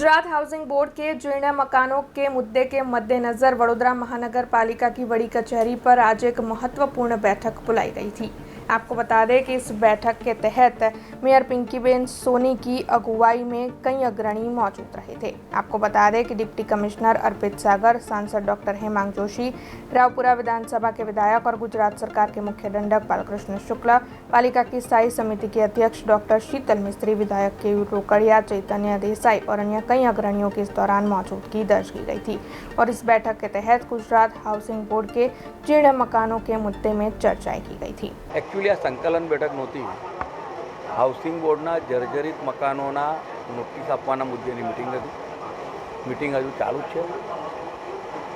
Gujarat housing board के जीर्ण मकानों के मुद्दे के मद्देनजर वडोदरा महानगर पालिका की बड़ी कचहरी पर आज एक महत्वपूर्ण बैठक बुलाई गई थी। आपको बता दें कि इस बैठक के तहत मेयर पिंकीबेन सोनी की अगुवाई में कई अग्रणी मौजूद रहे थे। आपको बता दें कि डिप्टी कमिश्नर अर्पित सागर, सांसद डॉक्टर हेमांग जोशी, रावपुरा विधानसभा के विधायक और गुजरात सरकार के मुख्य दंडक बालकृष्ण शुक्ला, पालिका की स्थायी समिति के अध्यक्ष डॉक्टर शीतल मिस्त्री, विधायक केयू रोकड़िया, चैतन्य देसाई और अन्य कई अग्रणियों की इस दौरान मौजूदगी दर्ज की गई थी और इस बैठक के तहत गुजरात हाउसिंग बोर्ड के जीर्ण मकानों के मुद्दे में चर्चाएं की गई थी। एक्चुअली आ संकलन बैठक नहोती, हाउसिंग बोर्डना जर्जरित मकानोना नोटिस आपवाना मुद्देनी मीटिंग हती। मीटिंग हजू चालू है।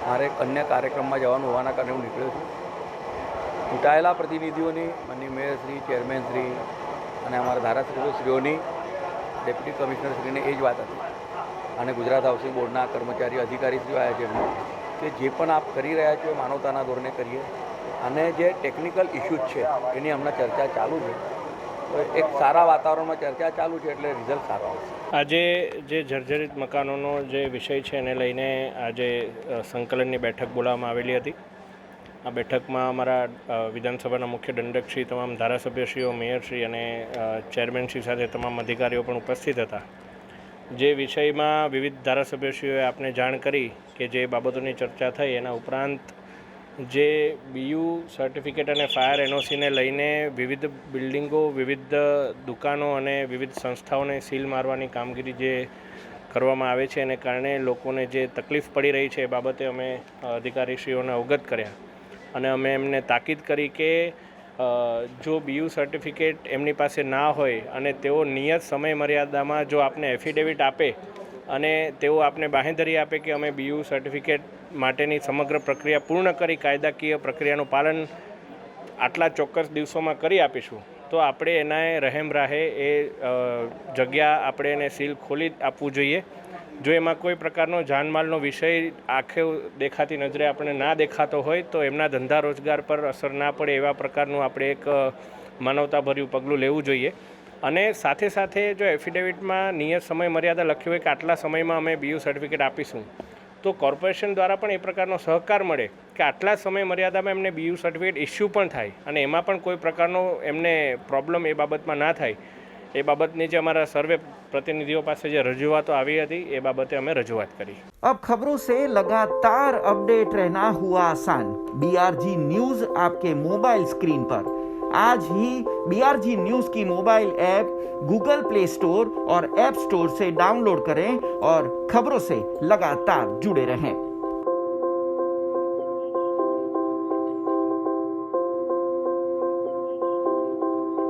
मारे अन्य कार्यक्रम में जवानुं होवाना कारणे हूँ निकळ्यो छुं। चूंटायेला प्रतिनिधिओनी माननीय मेयरश्री, चेरमेनश्री अने अमारा धारासभ्यश्रीओनी डेप्युटी कमिश्नरश्रीने ए ज वात हती अने गुजरात हाउसिंग बोर्डना कर्मचारी अधिकारीश्रीओ आव्या छे कि जे पण आप करी रह्या छो मानवताना धोरणे करीए अने जे टेक्निकल इश्यूज छे एनी हमणां चर्चा चालू छे। तो एक सारा वातावरण में चर्चा चालू है એટલે रिजल्ट सारो आवशे। આજે જે જર્જરિત મકાનોનો જે વિષય છે એને લઈને આજે સંકલનની બેઠક બોલાવવામાં આવેલી હતી। આ બેઠકમાં અમારા વિધાનસભાના મુખ્ય દંડકશ્રી, તમામ ધારાસભ્યશ્રીઓ, મેયરશ્રી અને ચેરમેનશ્રી સાથે તમામ અધિકારીઓ પણ ઉપસ્થિત હતા। જે વિષયમાં વિવિધ ધારાસભ્યશ્રીઓએ આપને જાણ કરી કે જે બાબતોની ચર્ચા થઈ એના ઉપરાંત જે બીયુ સર્ટિફિકેટ અને ફાયર એનઓસીને લઈને વિવિધ બિલ્ડિંગો, વિવિધ દુકાનો અને વિવિધ સંસ્થાઓને સીલ મારવાની કામગીરી જે કરવામાં આવે છે એને કારણે લોકોને જે તકલીફ પડી રહી છે એ બાબતે અમે અધિકારીશ્રીઓને અવગત કર્યા અને અમે એમને તાકીદ કરી કે જો બીયુ સર્ટિફિકેટ એમની પાસે ના હોય અને તેઓ નિયત સમય મર્યાદામાં જો આપને એફિડેવિટ આપે અને તેઓ આપને બાંહેધરી આપે કે અમે બીયુ સર્ટિફિકેટ માટેની સમગ્ર પ્રક્રિયા પૂર્ણ કરી કાયદાકીય પ્રક્રિયાનું પાલન આટલા ચોક્કસ દિવસોમાં કરી આપીશું તો આપણે એના રહેમ રાહે એ જગ્યા આપણે એને સીલ ખોલી આપવું જોઈએ। જો એમાં કોઈ પ્રકારનો જાનમાલનો વિષય આંખે દેખાતી નજરે આપણે ના દેખાતો હોય તો એમના ધંધા રોજગાર પર અસર ના પડે એવા પ્રકારનું આપણે એક માનવતાભર્યું પગલું લેવું જોઈએ। અને સાથે સાથે જો એફિડેવિટમાં નિયત સમય મર્યાદા લખ્યું હોય કે આટલા સમયમાં અમે બીયુ સર્ટિફિકેટ આપીશું તો કોર્પોરેશન દ્વારા પણ એ પ્રકારનો સહકાર મળે કે આટલા સમય મર્યાદામાં એમને બીયુ સર્ટિફિકેટ ઇસ્યુ પણ થાય અને એમાં પણ કોઈ પ્રકારનો એમને પ્રોબ્લેમ એ બાબતમાં ના થાય એ બાબતની જે અમારા સર્વે प्रतिनिधियों पास जो रजूआत आई थी ए बाबते हमें रजूआत करी। अब खबरों से लगातार अपडेट रहना हुआ आसान। BRG न्यूज आपके मोबाइल स्क्रीन पर आज ही BRG न्यूज की mobile app Google play store और ऐप स्टोर से डाउनलोड करें और खबरों से लगातार जुड़े रहें।